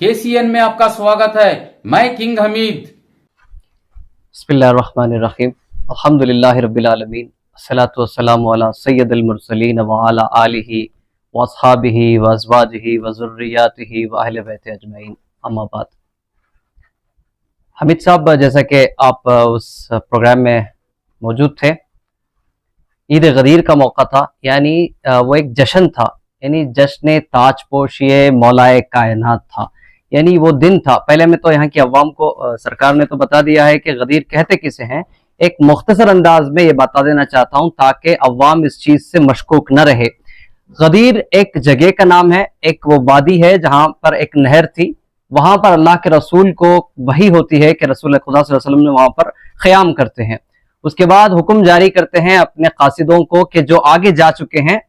KCN में आपका स्वागत है। मैं किंग हमीद। बिस्मिल्लाहिर्रहमानिर्रहीम। अल्हम्दुलिल्लाहि रब्बिल आलमीन, अस्सलातु वस्सलामु अला सय्यदिल मुरसलीन व अला आलिहि व अस्हाबिहि व अज़वाजिहि व ज़ुर्रिय्यातिहि व अहले बैति अजमईन, अम्मा बाद। हमीद साहब, जैसा कि आप उस प्रोग्राम में मौजूद थे, ईद गदीर का मौका था, यानी वो एक जश्न था, यानी जश्न ताजपोशी मौलाए कायनात था, यानी वो दिन था। पहले में तो यहाँ की अवाम को सरकार ने तो बता दिया है कि गदीर कहते किसे हैं। एक मुख्तसर अंदाज में ये बता देना चाहता हूँ ताकि अवाम इस चीज से मशकूक न रहे। गदीर एक जगह का नाम है, एक वो वादी है जहाँ पर एक नहर थी। वहां पर अल्लाह के रसूल को वही होती है कि रसूल खुदा सल्लल्लाहु अलैहि वसल्लम ने वहां पर क़याम करते हैं। उसके बाद हुक्म जारी करते हैं अपने कासिदों को कि जो आगे जा चुके हैं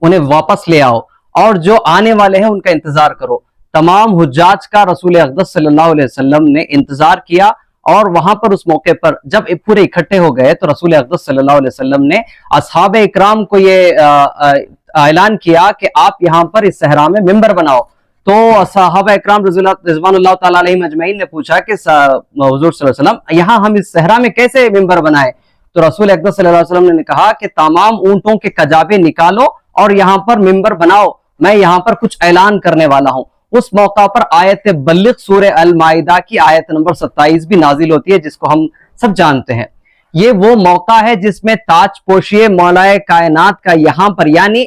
उन्हें वापस ले आओ और जो आने वाले हैं उनका इंतजार करो। तमाम हुज्जाज का रसूल अक़दस सल्लल्लाहु अलैहि वसल्लम ने इंतजार किया और वहां पर उस मौके पर जब पूरे इकट्ठे हो गए तो रसूल अक़दस सल्लल्लाहु अलैहि वसल्लम ने असहाबे इकराम को ये ऐलान किया कि आप यहाँ पर इस सहरा में मिंबर बनाओ। तो सहाबा इकराम रिज़वानुल्लाह ताला अलैहिम अजमईन ने पूछा कि हुज़ूर सल्लल्लाहु अलैहि वसल्लम, यहाँ हम इस सहरा में कैसे मिंबर बनाए? तो रसूल अक़दस सल्लल्लाहु अलैहि वसल्लम ने कहा कि तमाम ऊंटों के कजाबे निकालो और यहाँ पर मिंबर बनाओ, मैं यहाँ पर कुछ ऐलान करने वाला हूँ। उस मौका पर आयत बल्लिग सूरह अल माइदा की आयत नंबर 27 भी नाजिल होती है, जिसको हम सब जानते हैं। ये वो मौका है जिसमें ताजपोशी मौलाए कायनात का यहाँ पर यानी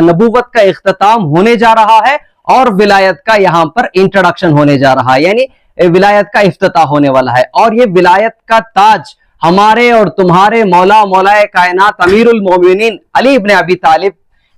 नबूवत का इख्तिताम होने जा रहा है और विलायत का यहाँ पर इंट्रोडक्शन होने जा रहा है, यानी विलायत का इफ्तिताह होने वाला है। और ये विलायत का ताज हमारे और तुम्हारे मौलाए कायनात अमीरुल मोमिनीन अली इब्न अबी तालिब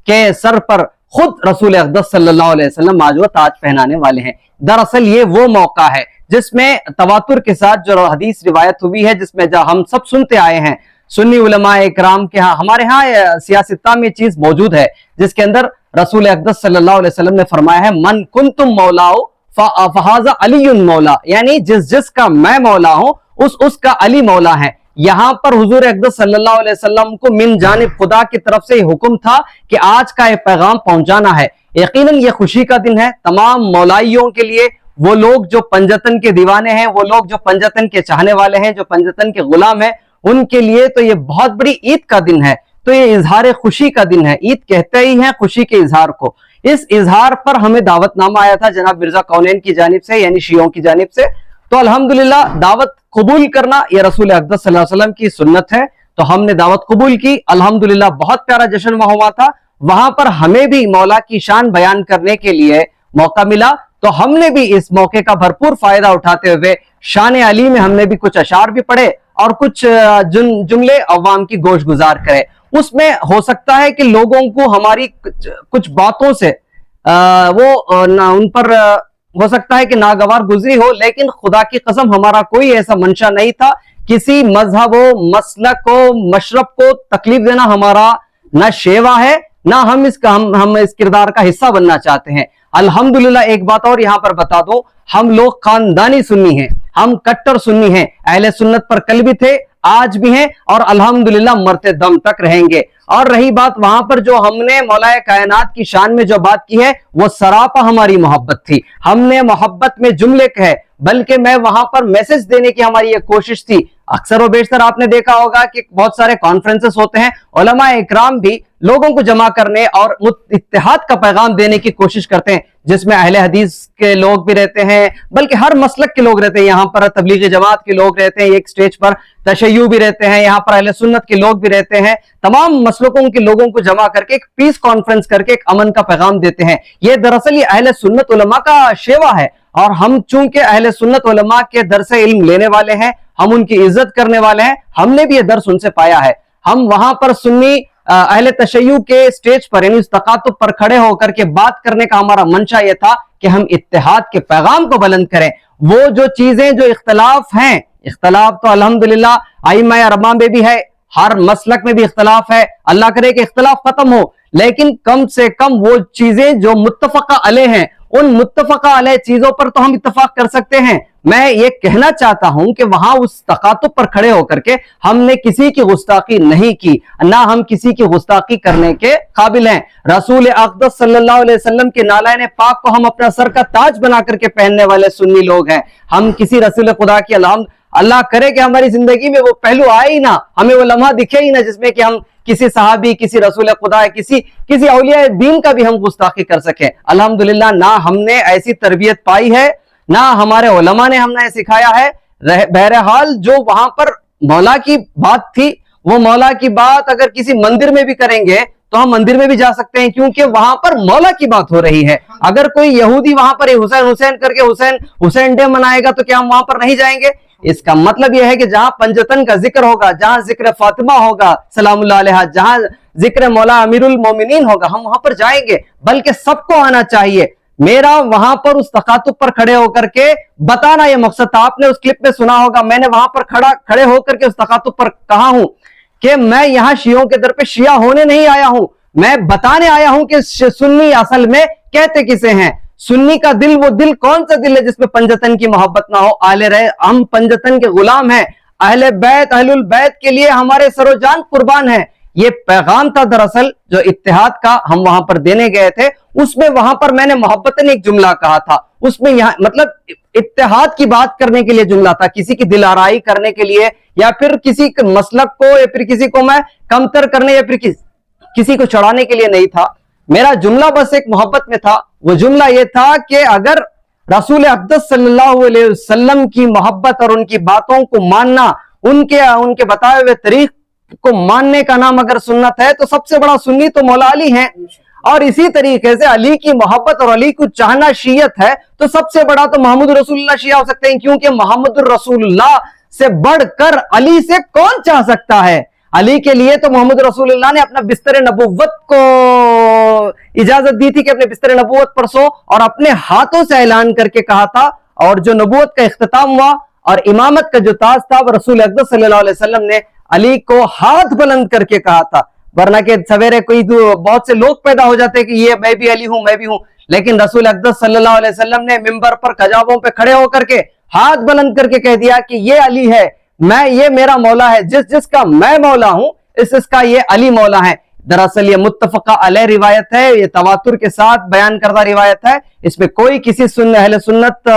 के सर पर खुद रसूल अक़दस सल्लल्लाहु अलैहि वसल्लम आज वो ताज पहनाने वाले हैं। दरअसल ये वो मौका है जिसमें तवातुर के साथ जो हदीस रिवायत हुई है, जिसमें हम सब सुनते आए हैं सुन्नी उलमा इकराम के यहाँ, हमारे यहाँ सियासता में चीज मौजूद है जिसके अंदर रसूल अक़दस सल्लल्लाहु अलैहि वसल्लम ने फरमाया है, मन कुंतुम मौलाओ फहाजा अलीयुन मौला, यानी जिसका मैं मौला हूं उसका अली मौला है। यहाँ पर हुजूर अक़दस सल्लल्लाहु अलैहि वसल्लम को मिन जानिब खुदा की तरफ से हुक्म था कि आज का एक पैगाम पहुंचाना है। यकीनन ये खुशी का दिन है तमाम मौलाइयों के लिए, वो लोग जो पंजतन के दीवाने हैं, वो लोग जो पंजतन के चाहने वाले हैं, जो पंजतन के गुलाम हैं, उनके लिए तो ये बहुत बड़ी ईद का दिन है। तो ये इजहार खुशी का दिन है। ईद कहते ही हैं खुशी के इजहार को। इस इजहार पर हमें दावतनामा आया था जनाब मिर्जा कौनैन की जानिब से, यानी शियों की जानिब से। तो अल्हम्दुलिल्लाह दावत कबूल करना ये रसूल अक़दस सल्लल्लाहु अलैहि वसल्लम की सुन्नत है। तो हमने दावत कबूल की, अल्हम्दुलिल्लाह बहुत प्यारा जश्न वहां हुआ था। वहां पर हमें भी मौला की शान बयान करने के लिए मौका मिला, तो हमने भी इस मौके का भरपूर फायदा उठाते हुए शान अली में हमने भी कुछ अशार भी पढ़े और कुछ जुमले अवाम की गोश गुजार करे। उसमें हो सकता है कि लोगों को हमारी कुछ बातों से उन पर हो सकता है कि नागवार गुजरी हो, लेकिन खुदा की कसम हमारा कोई ऐसा मंशा नहीं था। किसी मजहब हो, मसलक हो, मशरब को तकलीफ देना हमारा ना शेवा है, ना हम इस किरदार का हिस्सा बनना चाहते हैं। अल्हम्दुलिल्लाह एक बात और यहाँ पर बता दो, हम लोग खानदानी सुन्नी हैं, हम कट्टर सुन्नी हैं, अहले सुन्नत पर कल भी थे, आज भी हैं और अल्हम्दुलिल्लाह मरते दम तक रहेंगे। और रही बात वहां पर जो हमने मौलाए कायनात की शान में जो बात की है, वो सरापा हमारी मोहब्बत थी। हमने मोहब्बत में जुमले कहे, बल्कि मैं वहां पर मैसेज देने की हमारी ये कोशिश थी। अक्सर और बेशतर आपने देखा होगा कि बहुत सारे कॉन्फ्रेंसेस होते हैं, उलमा इकराम भी लोगों को जमा करने और इत्तेहाद का पैगाम देने की कोशिश करते हैं, जिसमें अहले हदीस के लोग भी रहते हैं, बल्कि हर मसलक के लोग रहते हैं। यहाँ पर तबलीगी जमात के लोग रहते हैं एक स्टेज पर, तशय्युअ भी रहते हैं, यहाँ पर अहले सुन्नत के लोग भी रहते हैं। तमाम मसलकों के लोगों को जमा करके एक पीस कॉन्फ्रेंस करके एक अमन का पैगाम देते हैं। ये दरअसल ये अहले सुन्नत उलमा का शेवा है और हम चूंकि अहले सुन्नत उलमा के दरस इल्म लेने वाले हैं, हम उनकी इज्जत करने वाले हैं, हमने भी ये दर्स उनसे पाया है। हम वहां पर सुन्नी अहले तशय्युअ के स्टेज पर यानी इस तकातुब पर खड़े होकर के बात करने का हमारा मंशा यह था कि हम इत्तेहाद के पैगाम को बुलंद करें। वो जो चीजें जो इख्तलाफ हैं, इख्तलाफ तो अल्हम्दुलिल्लाह आइम्मा अरबा में भी है, हर मसलक में भी इख्तलाफ है, अल्लाह करे कि इख्तलाफ खत्म हो, लेकिन कम से कम वो चीजें जो मुत्तफका अलैह हैं, उन मुत्तफका अलैह चीजों पर तो हम इत्तफाक कर सकते हैं। میں یہ کہنا چاہتا ہوں کہ وہاں اس تقاطب پر کھڑے ہو کر کے ہم نے کسی کی گستاخی نہیں کی، نہ ہم کسی کی گستاخی کرنے کے قابل ہیں۔ رسول اقدس صلی اللہ علیہ وسلم کے نالائن پاک کو ہم اپنا سر کا تاج بنا کر کے پہننے والے سنی لوگ ہیں۔ ہم کسی رسول خدا کی اللہ کرے کہ ہماری زندگی میں وہ پہلو آئے ہی نہ، ہمیں وہ لمحہ دکھے ہی نہ جس میں کہ ہم کسی صحابی، کسی رسول خدا، کسی اولیاء دین کا بھی ہم گستاخی کر سکیں۔ الحمدللہ نہ ہم نے ایسی تربیت پائی ہے، نہ ہمارے علماء نے ہم نے سکھایا ہے۔ بہرحال جو وہاں پر مولا کی بات تھی، وہ مولا کی بات اگر کسی مندر میں بھی کریں گے تو ہم مندر میں بھی جا سکتے ہیں، کیونکہ وہاں پر مولا کی بات ہو رہی ہے۔ اگر کوئی یہودی وہاں پر حسین کر کے حسین ڈے منائے گا تو کیا ہم وہاں پر نہیں جائیں گے؟ اس کا مطلب یہ ہے کہ جہاں پنجتن کا ذکر ہوگا، جہاں ذکر فاطمہ ہوگا سلام اللہ علیہا، جہاں ذکر مولا امیر المومنین ہوگا، ہم وہاں پر جائیں گے، بلکہ سب کو آنا چاہیے۔ میرا وہاں پر اس تقاطب پر کھڑے ہو کر کے بتانا یہ مقصد تھا۔ آپ نے اس کلپ میں سنا ہوگا، میں نے وہاں پر کھڑے ہو کر کے اس تقاطب پر کہا ہوں کہ میں یہاں شیعوں کے در پہ شیعہ ہونے نہیں آیا ہوں، میں بتانے آیا ہوں کہ سنی اصل میں کہتے کسے ہیں۔ سنی کا دل وہ دل کون سا دل ہے جس میں پنجتن کی محبت نہ ہو؟ ہم پنجتن کے غلام ہیں، اہل بیت، اہل البیت کے لیے ہمارے سر و جان قربان ہیں۔ یہ پیغام تھا دراصل جو اتحاد کا ہم وہاں پر دینے گئے تھے، اس میں وہاں پر میں نے محبتاً ایک جملہ کہا تھا، اس میں یہاں مطلب اتحاد کی بات کرنے کے لیے جملہ تھا، کسی کی دل آرائی کرنے کے لیے یا پھر کسی مسلک کو یا پھر کسی کو میں کمتر کرنے یا پھر کسی کو چڑھانے کے لیے نہیں تھا۔ میرا جملہ بس ایک محبت میں تھا۔ وہ جملہ یہ تھا کہ اگر رسول اقدس صلی اللہ علیہ وسلم کی محبت اور ان کی باتوں کو ماننا، ان کے بتائے ہوئے طریق کو ماننے کا نام اگر سنت ہے تو سب سے بڑا سنی تو مولا علی ہیں، اور اسی طریقے سے علی کی محبت اور علی کو چاہنا شیعت ہے تو سب سے بڑا تو محمد رسول اللہ شیعہ ہو سکتے ہیں، کیونکہ محمد الرسول اللہ سے بڑھ کر علی سے کون چاہ سکتا ہے؟ علی کے لیے تو محمد رسول اللہ نے اپنا بستر نبوت کو اجازت دی تھی کہ اپنے بستر نبوت پر سو، اور اپنے ہاتھوں سے اعلان کر کے کہا تھا، اور جو نبوت کا اختتام ہوا اور امامت کا جو تاج تھا وہ رسول اقدس صلی اللہ علیہ وسلم نے علی کو ہاتھ بلند کر کے کہا تھا۔ ورنہ کہ سویرے کوئی بہت سے لوگ پیدا ہو جاتے کہ یہ میں بھی علی ہوں، میں بھی ہوں، لیکن رسول اقدس صلی اللہ علیہ وسلم نے منبر پر کجاووں پہ کھڑے ہو کر کے ہاتھ بلند کر کے کہہ دیا کہ یہ علی ہے، یہ میرا مولا ہے، جس کا میں مولا ہوں اس کا یہ علی مولا ہے۔ دراصل یہ متفقہ علیہ روایت ہے، یہ تواتر کے ساتھ بیان کردہ روایت ہے، اس میں کوئی کسی اہل سنت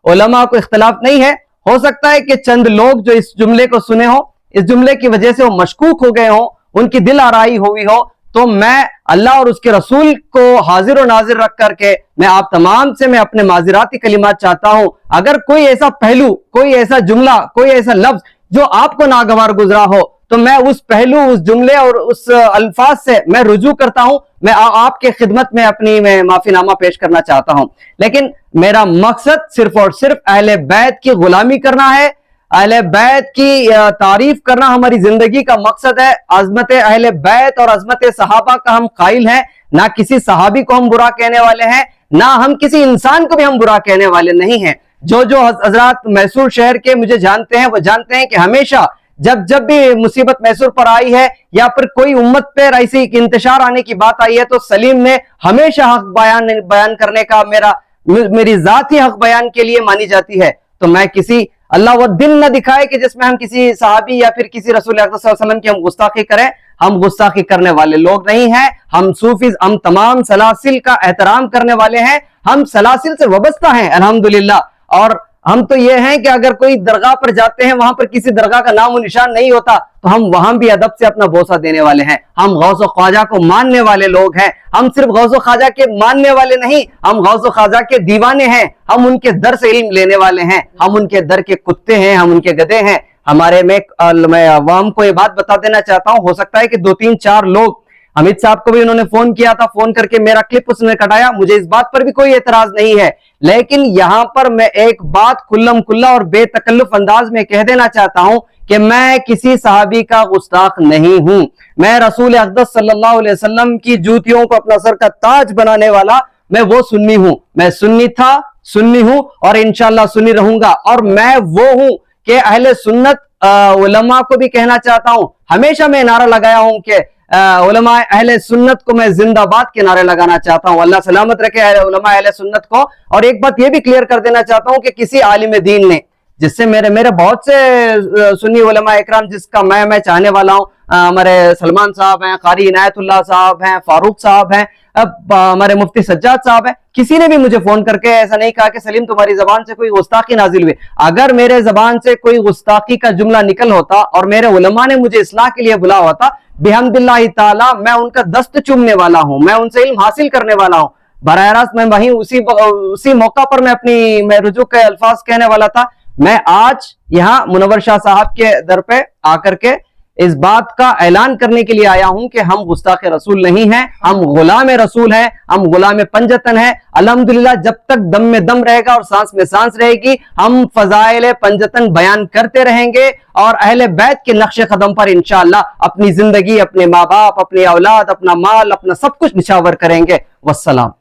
علماء کو اختلاف نہیں ہے۔ ہو سکتا ہے کہ چند لوگ جو اس جملے کو سنے ہوں، اس جملے کی وجہ سے وہ مشکوک ہو گئے ہوں، ان کی دل آرائی ہوئی ہو، تو میں اللہ اور اس کے رسول کو حاضر و ناظر رکھ کر کے میں آپ تمام سے میں اپنے معذراتی کلمات چاہتا ہوں۔ اگر کوئی ایسا پہلو، کوئی ایسا جملہ، کوئی ایسا لفظ جو آپ کو ناگوار گزرا ہو تو میں اس پہلو، اس جملے اور اس الفاظ سے میں رجوع کرتا ہوں، میں آپ کے خدمت میں اپنی معافی نامہ پیش کرنا چاہتا ہوں۔ لیکن میرا مقصد صرف اور صرف اہل بیت کی غلامی کرنا ہے، اہل بیت کی تعریف کرنا ہماری زندگی کا مقصد ہے۔ عظمت اہل بیت اور عظمت صحابہ کا ہم قائل ہیں، نہ کسی صحابی کو ہم برا کہنے والے ہیں، نہ ہم کسی انسان کو بھی ہم برا کہنے والے نہیں ہیں۔ جو حضرات میسور شہر کے مجھے جانتے ہیں وہ جانتے ہیں کہ ہمیشہ جب بھی مصیبت میسور پر آئی ہے یا پھر کوئی امت پر ایسی انتشار آنے کی بات آئی ہے تو سلیم نے ہمیشہ حق بیان کرنے کا میری ذاتی حق بیان کے لیے مانی جاتی ہے۔ تو میں کسی اللہ وہ دن نہ دکھائے کہ جس میں ہم کسی صحابی یا پھر کسی رسول اللہ صلی اللہ علیہ وسلم کی ہم گستاخی کریں۔ ہم گستاخی کرنے والے لوگ نہیں ہیں، ہم صوفی، ہم تمام سلاسل کا احترام کرنے والے ہیں، ہم سلاسل سے وابستہ ہیں الحمدللہ۔ اور ہم تو یہ ہیں کہ اگر کوئی درگاہ پر جاتے ہیں وہاں پر کسی درگاہ کا نام و نشان نہیں ہوتا تو ہم وہاں بھی ادب سے اپنا بوسہ دینے والے ہیں۔ ہم غوث و خواجہ کو ماننے والے لوگ ہیں، ہم صرف غوث و خواجہ کے ماننے والے نہیں، ہم غوث و خواجہ کے دیوانے ہیں، ہم ان کے در سے علم لینے والے ہیں، ہم ان کے در کے کتے ہیں، ہم ان کے گدھے ہیں۔ میں عوام کو یہ بات بتا دینا چاہتا ہوں، ہو سکتا ہے کہ 2-3-4 لوگ، حمید صاحب کو بھی انہوں نے فون کیا تھا، فون کر کے میرا کلپ اس نے کٹایا، مجھے اس بات پر بھی کوئی اعتراض نہیں ہے، لیکن یہاں پر میں ایک بات کھلم کھلا اور بے تکلف انداز میں کہہ دینا چاہتا ہوں کہ میں کسی صحابی کا گستاخ نہیں ہوں۔ میں رسول اقدس صلی اللہ علیہ وسلم کی جوتیوں کو اپنا سر کا تاج بنانے والا میں وہ سنی ہوں، میں سنی تھا، سنی ہوں اور انشاءاللہ سنی رہوں گا۔ اور میں وہ ہوں کہ اہل سنت علماء کو بھی کہنا چاہتا ہوں، ہمیشہ میں نعرہ لگایا ہوں کہ उलमा अहले सुन्नत को मैं जिंदाबाद के नारे लगाना चाहता हूँ। अल्लाह सलामत रखे उलमा अहले सुन्नत को। और एक बात ये भी क्लियर कर देना चाहता हूँ कि किसी आलिम दीन ने, जिससे मेरे बहुत से सुन्नी उलमा इकराम जिसका मैं चाहने वाला हूँ, हमारे सलमान साहब हैं, कारी इनायतुल्लाह साहब हैं, फारूक साहब हैं, अब हमारे मुफ्ती सज्जाद साहब हैं, किसी ने भी मुझे फोन करके ऐसा नहीं कहा कि सलीम तुम्हारी जबान से कोई गुस्ताखी नाजिल हुई। अगर मेरे जबान से कोई गुस्ताखी का जुमला निकल होता और मेरे उलमा ने मुझे इस्लाह के लिए बुला होता, बिहम्दिल्लाहि ताला मैं उनका दस्त चूमने वाला हूं, मैं उनसे इल्म हासिल करने वाला हूं। बराह रास्त मैं वहीं उसी मौका पर मैं रुजू के अल्फाज कहने वाला था। मैं आज यहाँ मुनव्वर शाह साहब के दर पे आकर के इस बात का ऐलान करने के लिए आया हूं कि हम गुस्ताख रसूल नहीं हैं, हम गुलाम रसूल हैं, हम गुलाम पंजतन हैं। अल्हम्दुलिल्लाह जब तक दम में दम रहेगा और सांस में सांस रहेगी, हम फजाइल पंजतन बयान करते रहेंगे और अहले बैत के नक्श कदम पर इंशाअल्लाह अपनी जिंदगी, अपने माँ बाप, अपनी औलाद, अपना माल, अपना सब कुछ निछावर करेंगे। वस्सलाम।